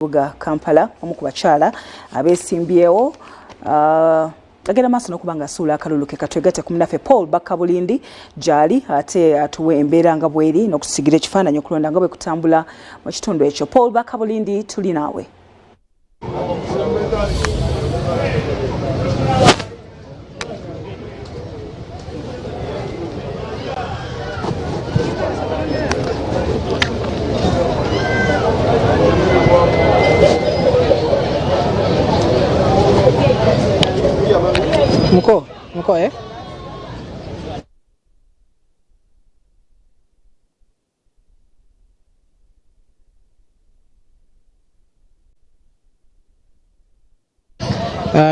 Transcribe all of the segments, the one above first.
Buga Kampala omu ku bakyala abeesimbyewo agenda maaso n'okuba ng'asuula akalulu ke katwegate ku munaffe Paul Bakabulindi gy'ali ate atuwe embeera nga bw'eri n'okusigira ekifaananyi okulonda nga bwe kutambula mu kitundu ekyo. Paul Bakabulindi, tuli naawe. Muko eh?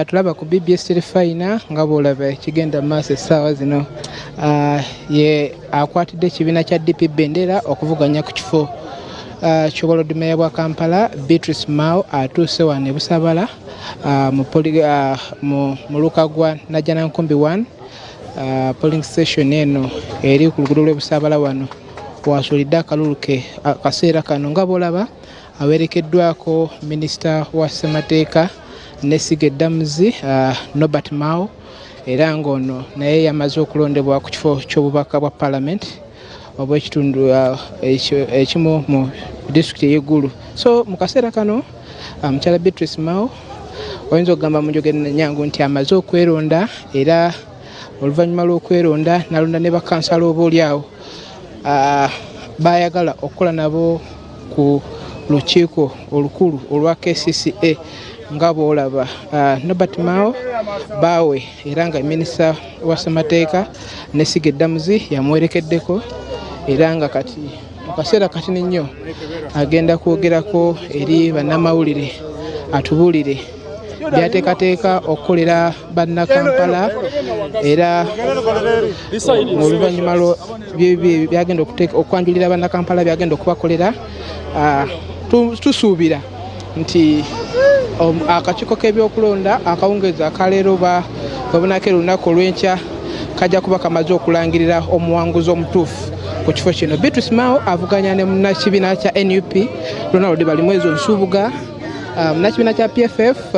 Tulaba ku BBS Terefayina nga bw'olaba ekigenda mu maaso essaawa zino. Ye akwatidde ekibiina kya DP Bendera okuvuganya ku kifo ky'obwaloodimmeeya bwa Kampala. Beatrice Mao atuuse wano e Busabala mu Lukagwa Najjanankumbi 1 polling station eno eri ku luguudo lw'e Busabala wano wasuulidde akalulu ke akaseera kano nga bw'olaba awerekeddwako minisita wa ssemateeka Nesiga Eddamuzi Norbert Mao, era ng'ono naye yamaze okulondebwa ku kifo ky'obubaka bwa Parliament obw'ekitundu ekimu mu disitulikiti ey'eggulu. So mu kaseera kano mukyala Beatrice Mao oyinza okugamba mu njogera ennyangu nti amaze okweronda, era oluvannyuma lw'okweronda n'alonda ne bakansala oboolyawo baayagala okukola nabo ku lukiiko olukulu olwa KCCA nga bw'olaba. Norbert Mao baawe era nga minisita wa ssemateeka Nesiga Eddamuzi yamuwerekeddeko, era nga kati mu kaseera katini nnyo agenda kwogerako eri bannamawulire atubuulire byateekateeka okukolera bannakampala, era mu luvannyuma byagenda okwanjulira bannakampala byagenda okubakolera. Tusuubira nti akakiiko k'ebyokulonda akawungeezi akaleero babonako olunaku olw'enkya kajja kuba kamaze okulangirira omuwanguzi omutuufu ku kifo kino. Beatrice Mao avuganya ne munnakibiina kya NUP Ronald Balimwezo Nsubuga, munnakibiina kya PFF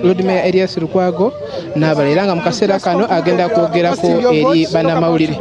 Lord Mayor Erias Lukwago n'abalala, era nga mu kaseera kano agenda kwogerako eri bannamawulire.